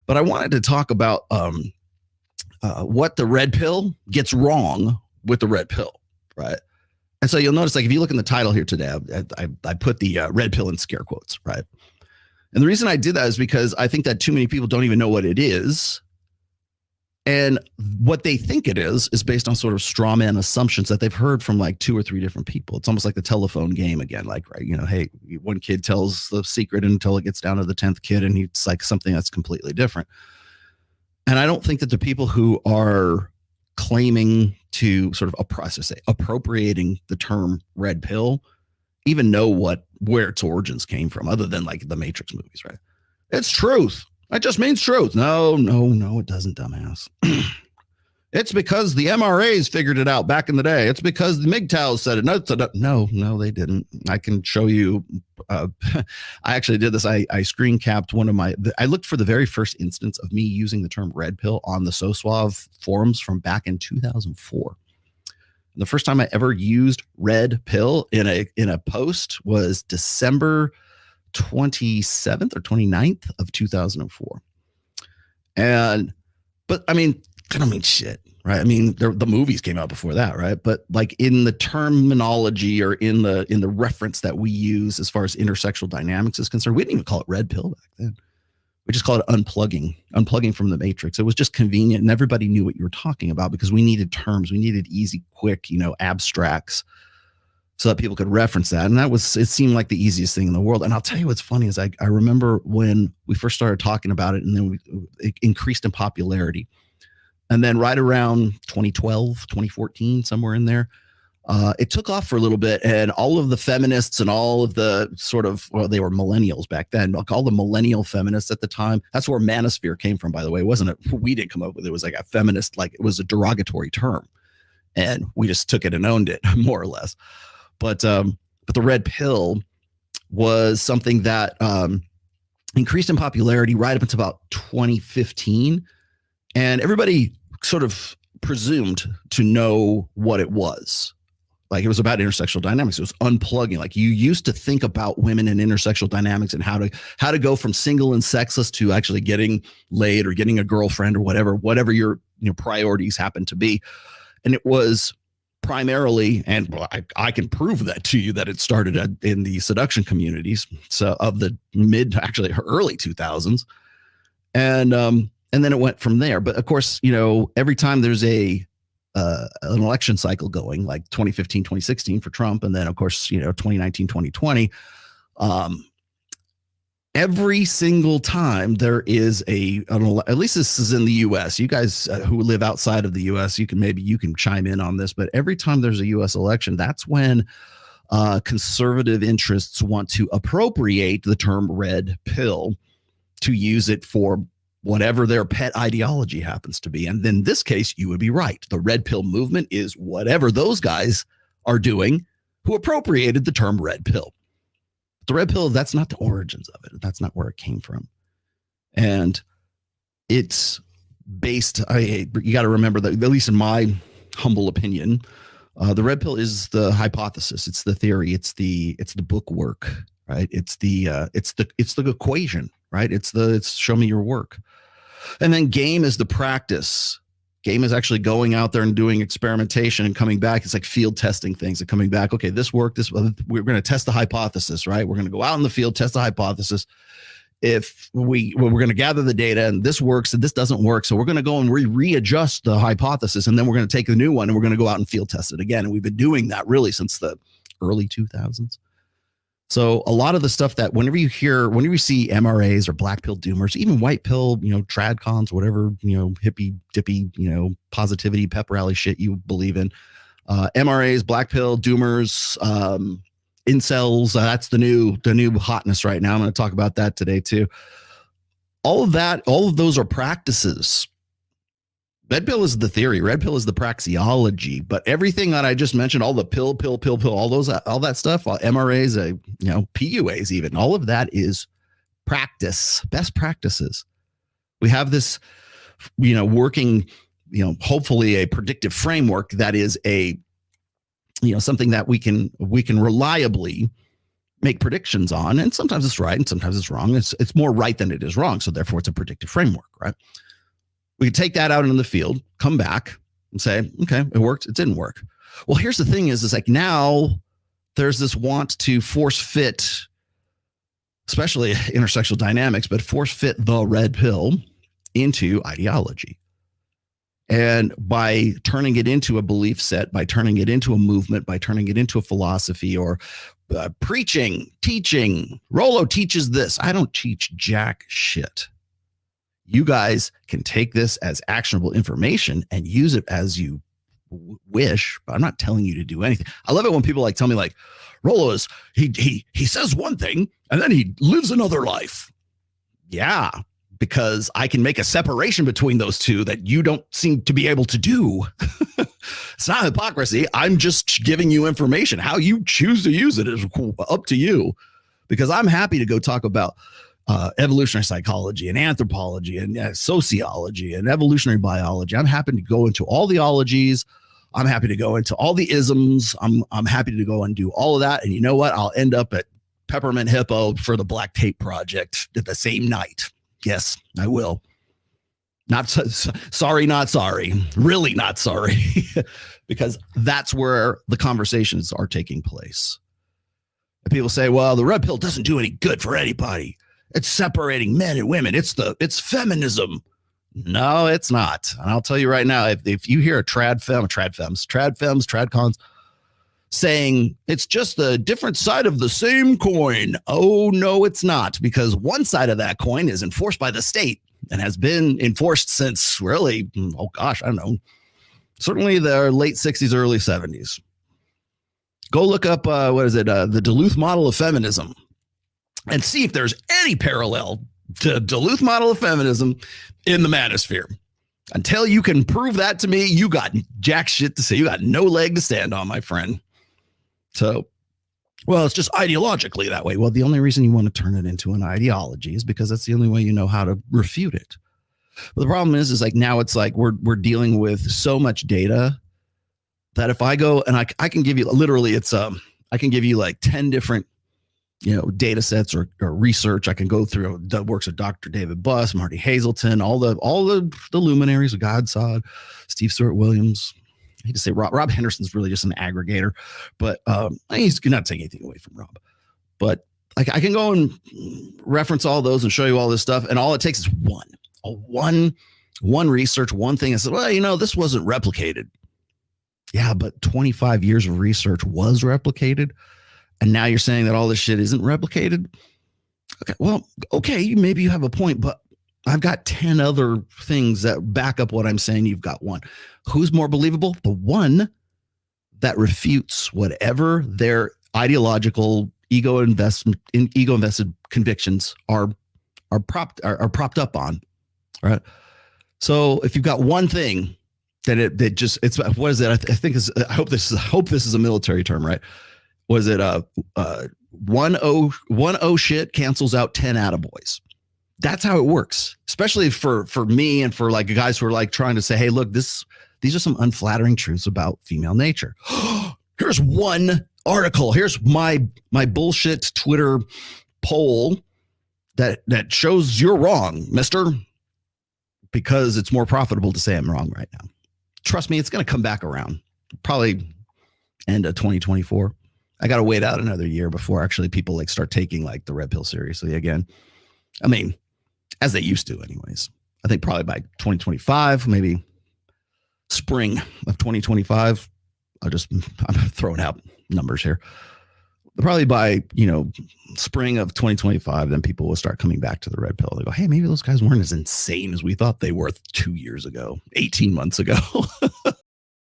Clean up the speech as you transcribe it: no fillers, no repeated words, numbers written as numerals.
But I wanted to talk about what the red pill gets wrong with the red pill, right? And so you'll notice, like, if you look in the title here today, I put the red pill in scare quotes, right? And the reason I did that is because I think that too many people don't even know what it is. And what they think it is based on sort of straw man assumptions that they've heard from like 2 or 3 different people. It's almost like the telephone game again. Like, right, hey, one kid tells the secret until it gets down to the 10th kid, and it's like something that's completely different. And I don't think that the people who are claiming to sort of appropriating the term red pill even know where its origins came from, other than like the Matrix movies, right? It's truth. That just means truth. No, it doesn't, dumbass. It's because the MRAs figured it out back in the day. It's because the MGTOWs said it. No, they didn't. I can show you. I actually did this. I screen capped I looked for the very first instance of me using the term red pill on the SoSuave forums from back in 2004. The first time I ever used red pill in a post was December 27th or 29th of 2004. But I mean, I don't mean shit, right? I mean, the movies came out before that, right? But like in the terminology or in the reference that we use as far as intersexual dynamics is concerned, we didn't even call it red pill back then. We just called it unplugging from the Matrix. It was just convenient, and everybody knew what you were talking about because we needed terms. We needed easy, quick, abstracts, so that people could reference that. And it seemed like the easiest thing in the world. And I'll tell you what's funny is I remember when we first started talking about it, and then it increased in popularity. And then right around 2012, 2014, somewhere in there, it took off for a little bit. And all of the feminists and all of the they were millennials back then, like all the millennial feminists at the time. That's where manosphere came from, by the way. We didn't come up with it. It was like a feminist, like it was a derogatory term. And we just took it and owned it, more or less. But the red pill was something that increased in popularity right up until about 2015. And everybody sort of presumed to know what it was. Like, it was about intersexual dynamics. It was unplugging. Like, you used to think about women and intersexual dynamics and how to go from single and sexless to actually getting laid or getting a girlfriend or whatever your priorities happen to be. And it was primarily, and I can prove that to you, that it started in the seduction communities, so of the early 2000s, and then it went from there. But of course, every time there's an election cycle going, like 2015, 2016 for Trump, and then of course 2019, 2020, every single time there is at least this is in the US. You guys who live outside of the US, you can chime in on this, but every time there's a US election, that's when conservative interests want to appropriate the term red pill to use it for whatever their pet ideology happens to be. And in this case, you would be right. The red pill movement is whatever those guys are doing who appropriated the term red pill. The red pill, that's not the origins of it. That's not where it came from. And it's based, you got to remember that, at least in my humble opinion, the red pill is the hypothesis. It's the theory. It's the book work, right? It's the equation, right? It's show me your work. And then game is the practice. Game is actually going out there and doing experimentation and coming back. It's like field testing things and coming back. Okay, this worked. We're going to test the hypothesis, right? We're going to go out in the field, test the hypothesis. If we're going to gather the data and this works and this doesn't work, so we're going to go and readjust the hypothesis, and then we're going to take the new one and we're going to go out and field test it again. And we've been doing that really since the early 2000s. So a lot of the stuff that whenever you see MRAs or black pill doomers, even white pill, tradcons, whatever, hippie dippy, positivity, pep rally shit you believe in, MRAs, black pill doomers, incels, that's the new hotness right now. I'm going to talk about that today too. All of those are practices. Red pill is the theory. Red pill is the praxeology. But everything that I just mentioned, all the pill, all that stuff, MRAs, PUAs, even all of that is practice, best practices. We have this, working, hopefully a predictive framework that is something that we can reliably make predictions on, and sometimes it's right and sometimes it's wrong. It's more right than it is wrong, so therefore it's a predictive framework, right? We can take that out in the field, come back and say, okay, it worked, it didn't work. Well, here's the thing is like now there's this want to force fit, especially intersectional dynamics, but force fit the red pill into ideology. And by turning it into a belief set, by turning it into a movement, by turning it into a philosophy or preaching, teaching, Rollo teaches this. I don't teach jack shit. You guys can take this as actionable information and use it as you wish, but I'm not telling you to do anything. I love it when people like tell me like, Rollo is, he says one thing and then he lives another life. Yeah, because I can make a separation between those two that you don't seem to be able to do. It's not hypocrisy. I'm just giving you information. How you choose to use it is up to you, because I'm happy to go talk about evolutionary psychology and anthropology and sociology and evolutionary biology. I'm happy to go into all the ologies. I'm happy to go into all the isms. I'm happy to go and do all of that. And you know what? I'll end up at Peppermint Hippo for the Black Tape Project at the same night. Yes, I will. Sorry, not sorry. Really not sorry. Because that's where the conversations are taking place. And people say, well, the red pill doesn't do any good for anybody. It's separating men and women. It's feminism. No, it's not. And I'll tell you right now, if you hear a tradcons saying it's just a different side of the same coin. Oh, no, it's not, because one side of that coin is enforced by the state and has been enforced since really, oh gosh, I don't know, certainly the late 60s, early 70s. Go look up, the Duluth model of feminism and see if there's any parallel to Duluth model of feminism in the manosphere. Until you can prove that to me, you got jack shit to say. You got no leg to stand on, my friend. So, well, it's just ideologically that way. Well, the only reason you want to turn it into an ideology is because that's the only way you know how to refute it. But the problem is like now it's like we're dealing with so much data that if I go and I can give you literally I can give you like 10 different data sets or research. I can go through the works of Dr. David Buss, Marty Hazelton, all the luminaries of Godsod, Steve Stewart Williams. I hate to say Rob Henderson's really just an aggregator, but he's not taking anything away from Rob. But I can go and reference all those and show you all this stuff, and all it takes is one research, one thing. I said, well, this wasn't replicated. Yeah, but 25 years of research was replicated, and now you're saying that all this shit isn't replicated? Okay, well, okay, maybe you have a point, but I've got 10 other things that back up what I'm saying. You've got one. Who's more believable? The one that refutes whatever their ideological ego invested convictions are propped up on. Right. So if you've got one thing that what is it? I hope this is a military term, right? Was it one O shit cancels out 10 attaboys? That's how it works, especially for me and for like guys who are like trying to say, hey, look, these are some unflattering truths about female nature. Here's one article. Here's my bullshit Twitter poll that shows you're wrong, mister, because it's more profitable to say I'm wrong right now. Trust me, it's going to come back around. Probably end of 2024. I got to wait out another year before actually people like start taking like the red pill seriously again. I mean, as they used to anyways. I think probably by 2025, maybe spring of 2025. I'm throwing out numbers here. Probably by, spring of 2025, then people will start coming back to the red pill. They go, hey, maybe those guys weren't as insane as we thought they were 2 years ago, 18 months ago.